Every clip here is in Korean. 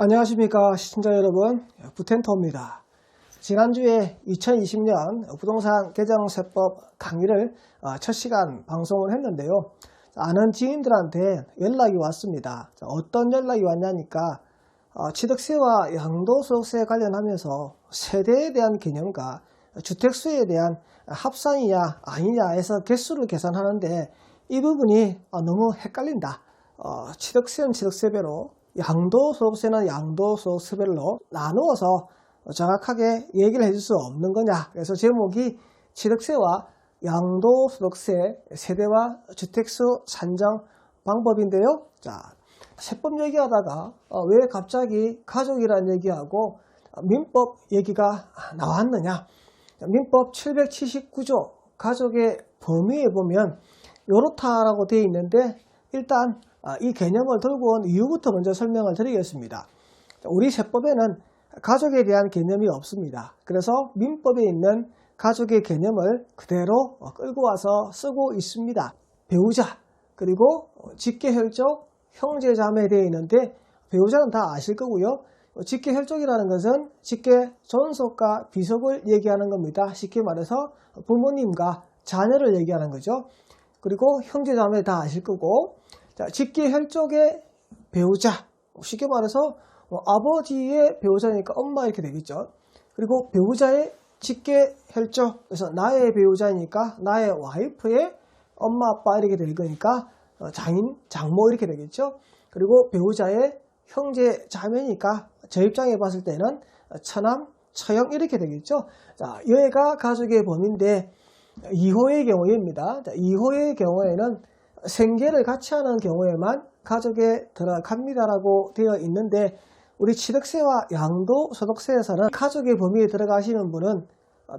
안녕하십니까 시청자 여러분, 부텐토입니다. 지난주에 2020년 부동산 개정세법 강의를 첫 시간 방송을 했는데요. 아는 지인들한테 연락이 왔습니다. 어떤 연락이 왔냐니까 취득세와 양도소득세 관련하면서 세대에 대한 개념과 주택수에 대한 합산이냐 아니냐에서 개수를 계산하는데 이 부분이 너무 헷갈린다. 취득세는 취득세배로, 양도소득세는 양도소득세별로 나누어서 정확하게 얘기를 해줄 수 없는 거냐. 그래서 제목이 취득세와 양도소득세 세대와 주택수 산정 방법인데요. 자, 세법 얘기하다가 왜 갑자기 가족이라는 얘기하고 민법 얘기가 나왔느냐. 민법 779조 가족의 범위에 보면 요렇다라고 되어 있는데, 일단 이 개념을 들고 온 이유부터 먼저 설명을 드리겠습니다. 우리 세법에는 가족에 대한 개념이 없습니다. 그래서 민법에 있는 가족의 개념을 그대로 끌고 와서 쓰고 있습니다. 배우자, 그리고 직계혈족, 형제자매 되어 있는데 배우자는 다 아실 거고요. 직계혈족이라는 것은 직계 존속과 비속을 얘기하는 겁니다. 쉽게 말해서 부모님과 자녀를 얘기하는 거죠. 그리고 형제자매 다 아실 거고, 자, 직계혈족의 배우자, 쉽게 말해서 아버지의 배우자니까 엄마 이렇게 되겠죠. 그리고 배우자의 직계혈족, 그래서 나의 배우자니까 나의 와이프의 엄마 아빠 이렇게 될 거니까 장인, 장모 이렇게 되겠죠. 그리고 배우자의 형제 자매니까 저 입장에 봤을 때는 처남, 처형 이렇게 되겠죠. 자, 여기가 가족의 범위인데 2호의 경우입니다. 자, 2호의 경우에는 생계를 같이 하는 경우에만 가족에 들어갑니다라고 되어 있는데, 우리 취득세와 양도소득세에서는 가족의 범위에 들어가시는 분은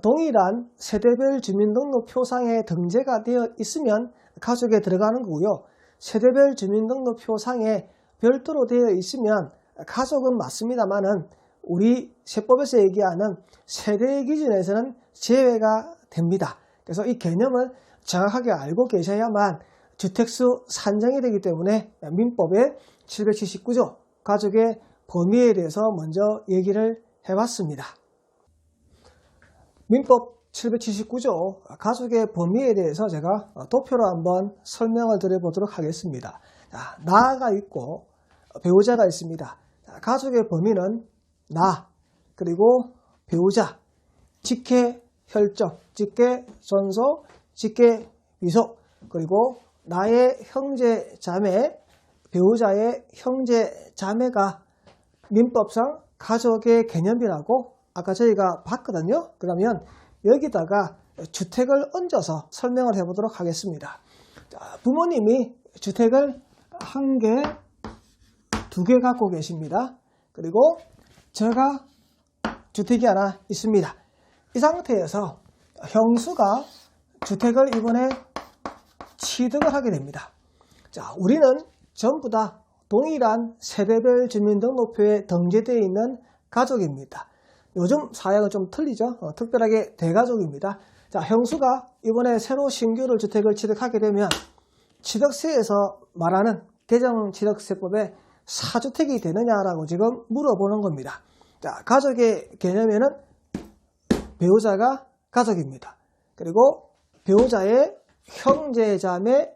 동일한 세대별 주민등록표상에 등재가 되어 있으면 가족에 들어가는 거고요. 세대별 주민등록표상에 별도로 되어 있으면 가족은 맞습니다만은 우리 세법에서 얘기하는 세대 기준에서는 제외가 됩니다. 그래서 이 개념을 정확하게 알고 계셔야만 주택수 산정이 되기 때문에 민법의 779조 가족의 범위에 대해서 먼저 얘기를 해봤습니다. 민법 779조 가족의 범위에 대해서 제가 도표로 한번 설명을 드려보도록 하겠습니다. 자, 나가 있고 배우자가 있습니다. 자, 가족의 범위는 나, 그리고 배우자, 직계혈족, 직계존속, 직계위속, 그리고 나의 형제 자매, 배우자의 형제 자매가 민법상 가족의 개념이라고 아까 저희가 봤거든요. 그러면 여기다가 주택을 얹어서 설명을 해보도록 하겠습니다. 자, 부모님이 주택을 한 개, 두 개 갖고 계십니다. 그리고 제가 주택이 하나 있습니다. 이 상태에서 형수가 주택을 이번에 취득을 하게 됩니다. 자, 우리는 전부 다 동일한 세대별 주민등록표에 등재되어 있는 가족입니다. 요즘 사양은 좀 틀리죠. 특별하게 대가족입니다. 자, 형수가 이번에 새로 신규를 주택을 취득하게 되면 취득세에서 말하는 개정취득세법에 사주택이 되느냐라고 지금 물어보는 겁니다. 자, 가족의 개념에는 배우자가 가족입니다. 그리고 배우자의 형제자매,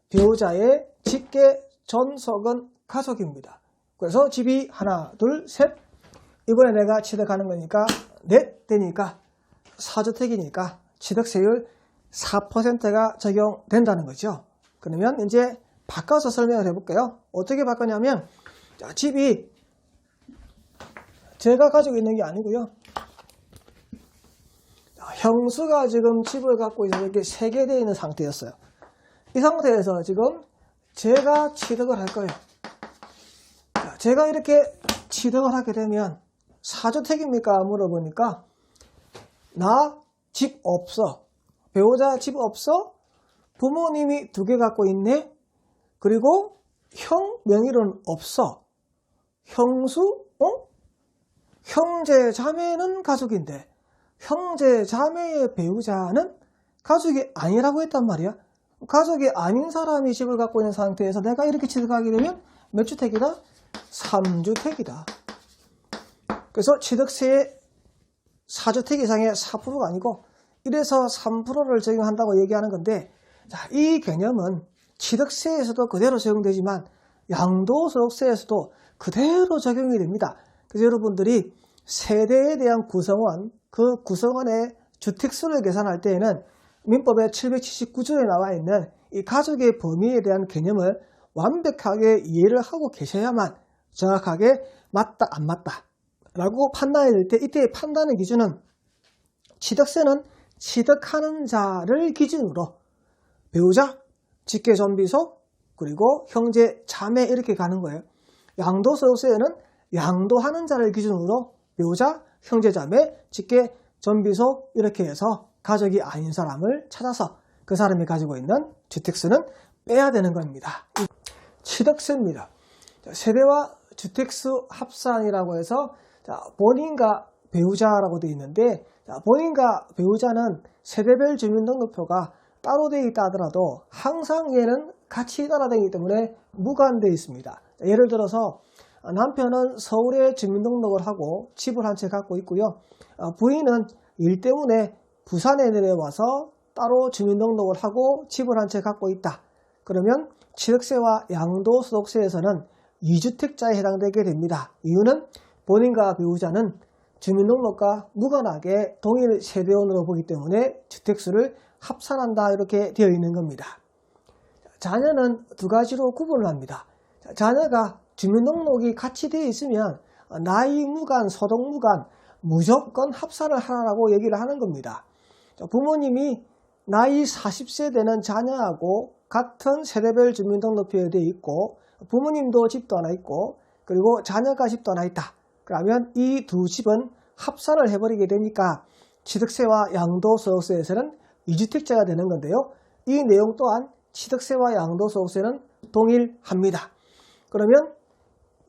배우자의 직계 존속은 가족입니다. 그래서 집이 하나, 둘, 셋. 이번에 내가 취득하는 거니까 넷 되니까 4주택이니까 취득세율 4%가 적용된다는 거죠. 그러면 이제 바꿔서 설명을 해볼게요. 어떻게 바꾸냐면, 자, 집이 제가 가지고 있는 게 아니고요. 형수가 지금 집을 갖고 있어서 이렇게 3개 되어 있는 상태였어요. 이 상태에서 지금 제가 취득을 할 거예요. 자, 제가 이렇게 취득을 하게 되면 4주택입니까? 물어보니까 나 집 없어. 배우자 집 없어? 부모님이 2개 갖고 있네? 그리고 형 명의로는 없어. 형수? 형제 자매는 가족인데 형제 자매의 배우자는 가족이 아니라고 했단 말이야. 가족이 아닌 사람이 집을 갖고 있는 상태에서 내가 이렇게 취득하게 되면 몇 주택이다? 3주택이다. 그래서 취득세의 4주택 이상의 4%가 아니고 1에서 3%를 적용한다고 얘기하는 건데, 자, 이 개념은 취득세에서도 그대로 적용되지만 양도소득세에서도 그대로 적용이 됩니다. 그래서 여러분들이 세대에 대한 구성원, 그 구성원의 주택수를 계산할 때에는 민법의 779조에 나와 있는 이 가족의 범위에 대한 개념을 완벽하게 이해를 하고 계셔야만 정확하게 맞다 안 맞다 라고 판단해야 될 때, 이때의 판단의 기준은 취득세는 취득하는 자를 기준으로 배우자, 직계존비속, 그리고 형제, 자매 이렇게 가는 거예요. 양도소득세에는 양도하는 자를 기준으로 배우자, 형제, 자매, 직계존비속 이렇게 해서 가족이 아닌 사람을 찾아서 그 사람이 가지고 있는 주택수는 빼야 되는 겁니다. 취득세입니다. 세대와 주택수 합산이라고 해서 본인과 배우자라고 되어 있는데, 본인과 배우자는 세대별 주민등록표가 따로 되어 있다 하더라도 항상 얘는 같이 따라다니기 때문에 무관되어 있습니다. 예를 들어서 남편은 서울에 주민등록을 하고 집을 한 채 갖고 있고요. 부인은 일 때문에 부산에 내려와서 따로 주민등록을 하고 집을 한 채 갖고 있다. 그러면 취득세와 양도소득세에서는 2주택자에 해당되게 됩니다. 이유는 본인과 배우자는 주민등록과 무관하게 동일 세대원으로 보기 때문에 주택수를 합산한다 이렇게 되어 있는 겁니다. 자녀는 두 가지로 구분을 합니다. 자녀가 주민등록이 같이 되어 있으면 나이 무관, 소득 무관 무조건 합산을 하라고 얘기를 하는 겁니다. 부모님이 나이 40세 되는 자녀하고 같은 세대별 주민등록표에 되어 있고 부모님도 집도 하나 있고 그리고 자녀가 집도 하나 있다. 그러면 이 두 집은 합산을 해버리게 되니까 취득세와 양도소득세에서는 2주택자가 되는 건데요. 이 내용 또한 취득세와 양도소득세는 동일합니다. 그러면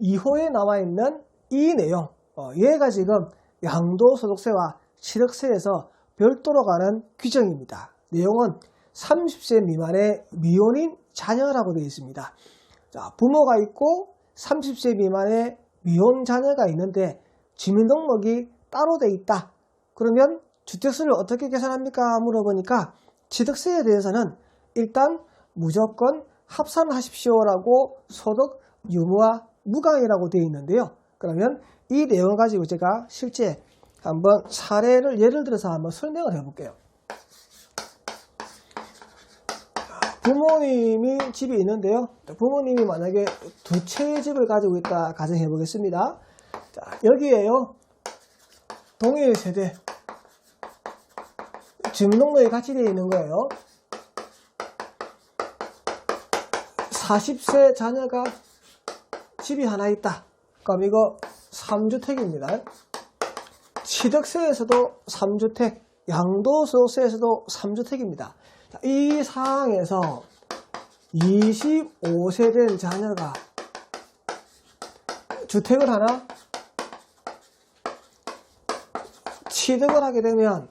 2호에 나와 있는 이 내용, 얘가 지금 양도소득세와 취득세에서 별도로 가는 규정입니다. 내용은 30세 미만의 미혼인 자녀라고 되어 있습니다. 자, 부모가 있고 30세 미만의 미혼 자녀가 있는데 주민등록이 따로 되어 있다. 그러면 주택수를 어떻게 계산합니까? 물어보니까 취득세에 대해서는 일단 무조건 합산하십시오라고 소득 유무와 무관이라고 되어 있는데요. 그러면 이 내용을 가지고 제가 실제 한번 사례를 예를 들어서 한번 설명을 해볼게요. 부모님이 집이 있는데요. 부모님이 만약에 두 채의 집을 가지고 있다 가정해 보겠습니다. 자, 여기에요. 동일 세대 주민등록이 같이 되어 있는 거예요. 40세 자녀가 집이 하나 있다. 그럼 이거 3주택입니다. 취득세에서도 3주택, 양도소득세에서도 3주택입니다. 이 상황에서 25세 된 자녀가 주택을 하나 취득을 하게 되면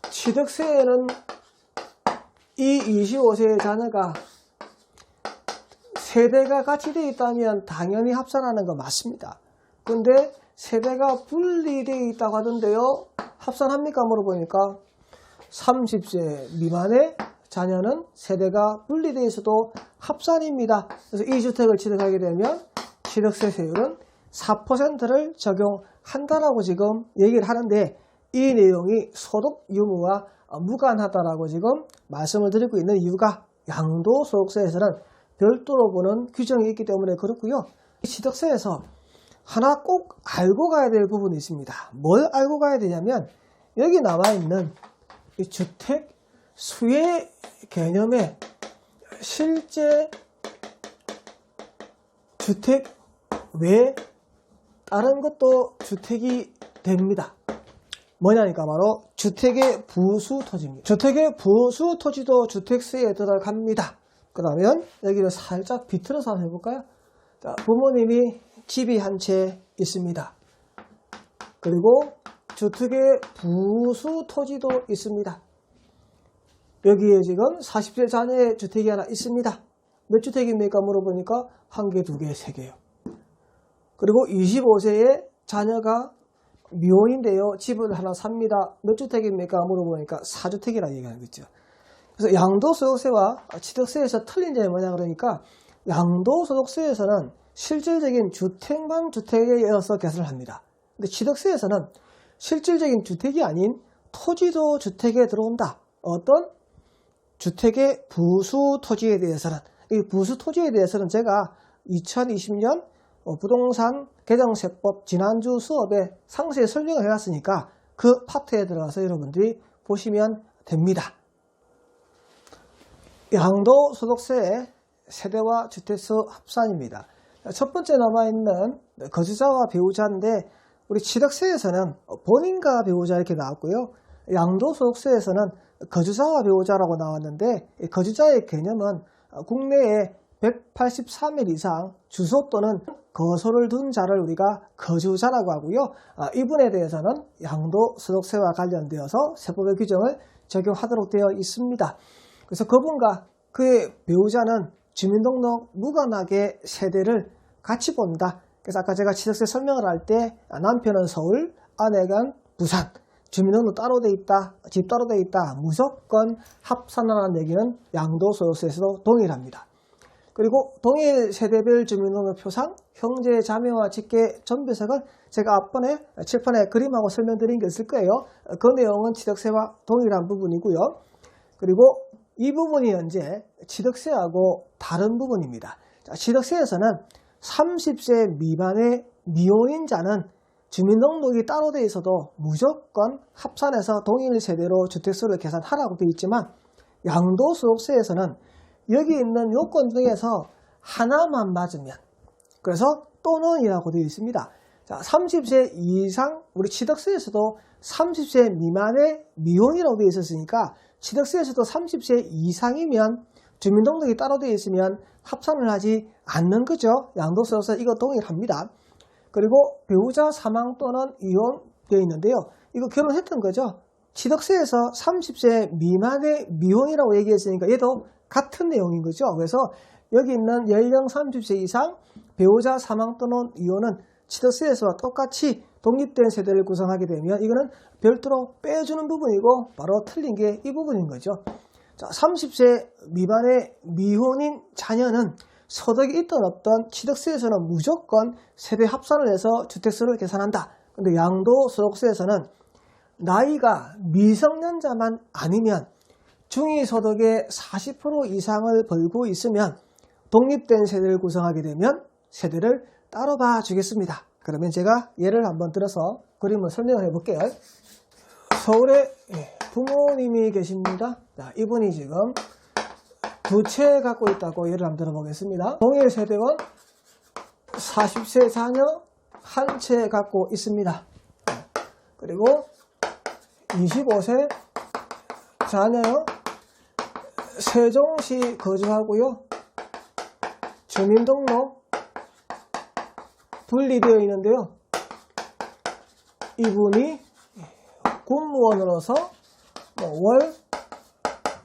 취득세에는 이 25세의 자녀가 세대가 같이 되어 있다면 당연히 합산하는 거 맞습니다. 근데 세대가 분리되어 있다고 하던데요. 합산합니까? 물어보니까 30세 미만의 자녀는 세대가 분리되어 있어도 합산입니다. 그래서 이 주택을 취득하게 되면 취득세 세율은 4%를 적용한다라고 지금 얘기를 하는데 이 내용이 소득 유무와 무관하다라고 지금 말씀을 드리고 있는 이유가 양도소득세에서는 별도로 보는 규정이 있기 때문에 그렇고요. 취득세에서 하나 꼭 알고 가야 될 부분이 있습니다. 뭘 알고 가야 되냐면 여기 나와 있는 이 주택 수의 개념에 실제 주택 외에 다른 것도 주택이 됩니다. 뭐냐니까 바로 주택의 부수토지입니다. 주택의 부수토지도 주택세에 들어갑니다. 그러면 여기를 살짝 비틀어서 한번 해볼까요? 자, 부모님이 집이 한 채 있습니다. 그리고 주택의 부수토지도 있습니다. 여기에 지금 40세 자녀의 주택이 하나 있습니다. 몇 주택입니까? 물어보니까 한 개, 두 개, 세 개요. 그리고 25세의 자녀가 미혼인데요. 집을 하나 삽니다. 몇 주택입니까? 물어보니까 4주택이라고 얘기하는 거죠. 그래서 양도소득세와 취득세에서 틀린 점이 뭐냐 그러니까 양도소득세에서는 실질적인 주택만 주택에 이어서 계산을 합니다. 근데 취득세에서는 실질적인 주택이 아닌 토지도 주택에 들어온다. 어떤 주택의 부수 토지에 대해서는, 이 부수 토지에 대해서는 제가 2020년 부동산 개정세법 지난주 수업에 상세히 설명을 해놨으니까 그 파트에 들어가서 여러분들이 보시면 됩니다. 양도소득세의 세대와 주택수 합산입니다. 첫 번째 남아있는 거주자와 배우자인데 우리 취득세에서는 본인과 배우자 이렇게 나왔고요. 양도소득세에서는 거주자와 배우자라고 나왔는데 거주자의 개념은 국내에 183일 이상 주소 또는 거소를 둔 자를 우리가 거주자라고 하고요. 이분에 대해서는 양도소득세와 관련되어서 세법의 규정을 적용하도록 되어 있습니다. 그래서 그분과 그의 배우자는 주민등록 무관하게 세대를 같이 본다. 그래서 아까 제가 취득세 설명을 할 때 남편은 서울, 아내가 부산, 주민등록 따로 돼 있다, 집 따로 돼 있다, 무조건 합산하라는 얘기는 양도소득세에서도 동일합니다. 그리고 동일 세대별 주민등록 표상, 형제, 자매와 직계 전비석은 제가 앞번에 칠판에 그림하고 설명드린 게 있을 거예요. 그 내용은 취득세와 동일한 부분이고요. 그리고 이 부분이 현재 취득세하고 다른 부분입니다. 자, 취득세에서는 30세 미만의 미혼인자는 주민등록이 따로 되어 있어도 무조건 합산해서 동일 세대로 주택수를 계산하라고 되어 있지만 양도소득세에서는 여기 있는 요건 중에서 하나만 맞으면, 그래서 또는이라고 되어 있습니다. 자, 30세 이상, 우리 취득세에서도 30세 미만의 미혼이라고 되어 있었으니까 취득세에서도 30세 이상이면 주민등록이 따로 되어 있으면 합산을 하지 않는 거죠. 양도소득세 이거 동일합니다. 그리고 배우자 사망 또는 이혼되어 있는데요. 이거 결혼했던 거죠. 취득세에서 30세 미만의 미혼이라고 얘기했으니까 얘도 같은 내용인 거죠. 그래서 여기 있는 연령 30세 이상 배우자 사망 또는 이혼은 취득세에서와 똑같이 독립된 세대를 구성하게 되면 이거는 별도로 빼주는 부분이고 바로 틀린 게 이 부분인 거죠. 자, 30세 미만의 미혼인 자녀는 소득이 있든 없든 취득세에서는 무조건 세대 합산을 해서 주택수를 계산한다. 근데 양도소득세에서는 나이가 미성년자만 아니면 중위소득의 40% 이상을 벌고 있으면 독립된 세대를 구성하게 되면 세대를 따로 봐주겠습니다. 그러면 제가 예를 한번 들어서 그림을 설명해 볼게요. 서울에 부모님이 계십니다. 자, 이분이 지금 두 채 갖고 있다고 예를 한번 들어보겠습니다. 동일 세대원 40세 자녀 한 채 갖고 있습니다. 그리고 25세 자녀요. 세종시 거주하고요. 주민등록 분리되어 있는데요. 이분이 공무원으로서 월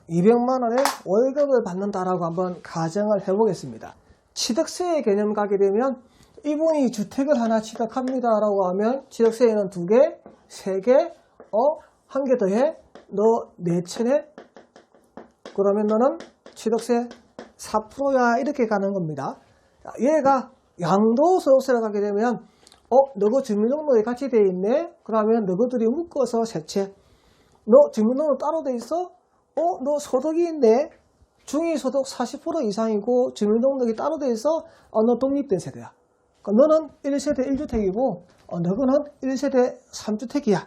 200만원의 월급을 받는다라고 한번 가정을 해보겠습니다. 취득세의 개념 가게 되면 이분이 주택을 하나 취득합니다라고 하면 취득세에는 2개, 3개, 한 개 더해, 너 4채네? 그러면 너는 취득세 4%야 이렇게 가는 겁니다. 얘가 양도소득세를 가게 되면 너거 주민등록에 같이 돼 있네? 그러면 너희들이 묶어서 3채. 너 주민등록 따로 돼 있어? 너 소득이 있네? 중위소득 40% 이상이고 주민등록이 따로 돼 있어? 너 독립된 세대야. 그러니까 너는 1세대 1주택이고 너는 1세대 3주택이야.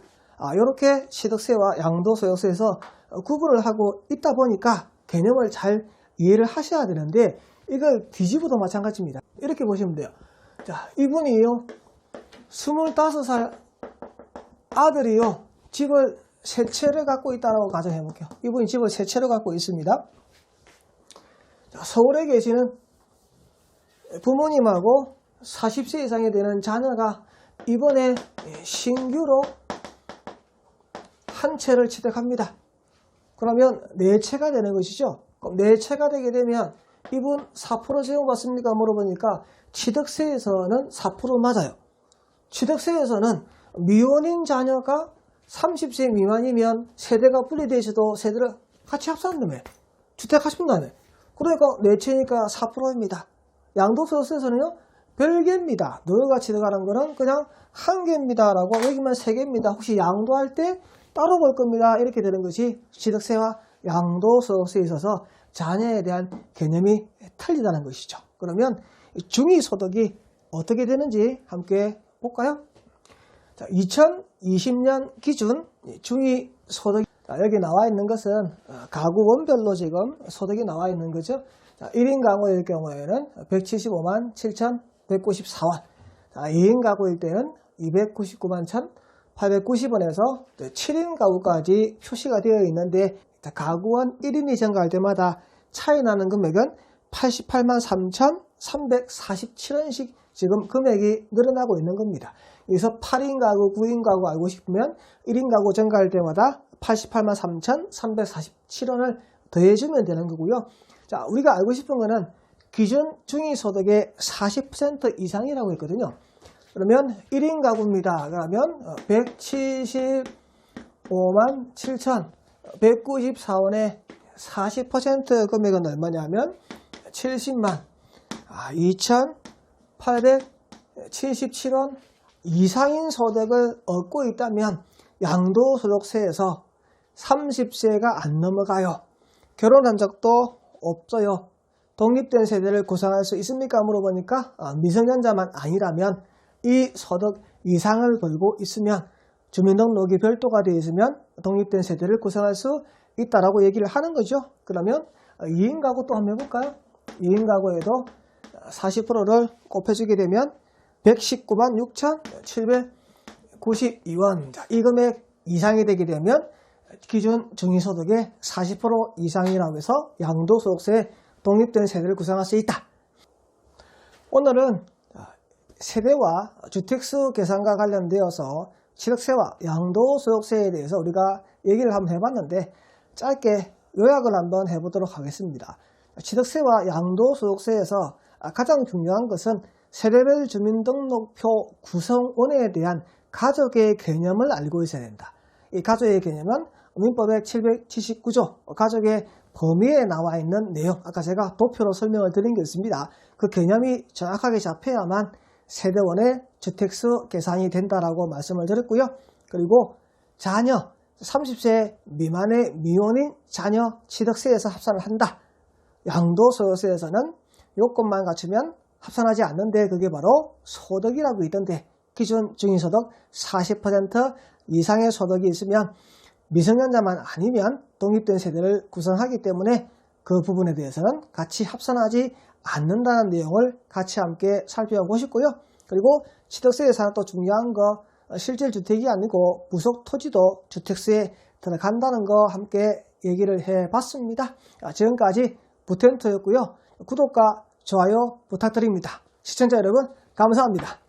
이렇게 취득세와 양도소득세에서 구분을 하고 있다 보니까 개념을 잘 이해를 하셔야 되는데 이걸 뒤집어도 마찬가지입니다. 이렇게 보시면 돼요. 자, 이분이요. 25살 아들이요. 집을 3채를 갖고 있다고 가정해 볼게요. 이분이 집을 3채를 갖고 있습니다. 자, 서울에 계시는 부모님하고 40세 이상이 되는 자녀가 이번에 신규로 한 채를 취득합니다. 그러면 4채가 되는 것이죠. 그럼 4채가 되게 되면 이분 4% 제공받습니까? 물어보니까 취득세에서는 4% 맞아요. 취득세에서는 미혼인 자녀가 30세 미만이면 세대가 분리되어 있어도 세대를 같이 합산한다며. 주택하십다며. 그러니까 내 채니까 4%입니다. 양도소득세에서는요, 별개입니다. 너가 취득하는 거는 그냥 한 개입니다. 라고 여기만 3개입니다. 혹시 양도할 때 따로 볼 겁니다. 이렇게 되는 것이 취득세와 양도소득세에 있어서 자녀에 대한 개념이 틀리다는 것이죠. 그러면 중위소득이 어떻게 되는지 함께 볼까요? 자, 2020년 기준 중위소득, 여기 나와 있는 것은 가구원별로 지금 소득이 나와 있는 거죠. 자, 1인 가구일 경우에는 175만 7,194원, 2인 가구일 때는 299만 1,890원에서 7인 가구까지 표시가 되어 있는데, 가구원 1인이 증가할 때마다 차이 나는 금액은 88만 3,347원씩 지금 금액이 늘어나고 있는 겁니다. 여기서 8인 가구, 9인 가구 알고 싶으면 1인 가구 증가할 때마다 88만 3,347원을 더해주면 되는 거고요. 자, 우리가 알고 싶은 거는 기준 중위소득의 40% 이상이라고 했거든요. 그러면 1인 가구입니다. 그러면 175만 7,194원의 40% 금액은 얼마냐면 70만 2,877원 이상인 소득을 얻고 있다면 양도소득세에서 30세가 안 넘어가요. 결혼한 적도 없어요. 독립된 세대를 구성할 수 있습니까? 물어보니까 미성년자만 아니라면 이 소득 이상을 벌고 있으면, 주민등록이 별도가 되어 있으면 독립된 세대를 구성할 수 있다라고 얘기를 하는 거죠. 그러면 2인 가구 또 한번 해볼까요? 2인 가구에도 40%를 곱해주게 되면 119만 6,792원. 자, 이 금액 이상이 되게 되면 기준 중위소득의 40% 이상이라고 해서 양도소득세에 독립된 세대를 구성할 수 있다. 오늘은 세대와 주택수 계산과 관련되어서 취득세와 양도소득세에 대해서 우리가 얘기를 한번 해봤는데, 짧게 요약을 한번 해보도록 하겠습니다. 취득세와 양도소득세에서 가장 중요한 것은 세대별 주민등록표 구성원에 대한 가족의 개념을 알고 있어야 된다. 이 가족의 개념은 민법의 779조 가족의 범위에 나와 있는 내용, 아까 제가 도표로 설명을 드린 게 있습니다. 그 개념이 정확하게 잡혀야만 세대원의 주택수 계산이 된다라고 말씀을 드렸고요. 그리고 자녀, 30세 미만의 미혼인 자녀 취득세에서 합산을 한다. 양도소득세에서는 요건만 갖추면 합산하지 않는데 그게 바로 소득이라고 있던데, 기준 중위소득 40% 이상의 소득이 있으면 미성년자만 아니면 독립된 세대를 구성하기 때문에 그 부분에 대해서는 같이 합산하지 않는다는 내용을 같이 함께 살펴보고 싶고요. 그리고 취득세에서는 또 중요한 거, 실질주택이 아니고 부속토지도 주택세에 들어간다는 거 함께 얘기를 해봤습니다. 지금까지 부텐터였고요. 구독과 좋아요 부탁드립니다. 시청자 여러분 감사합니다.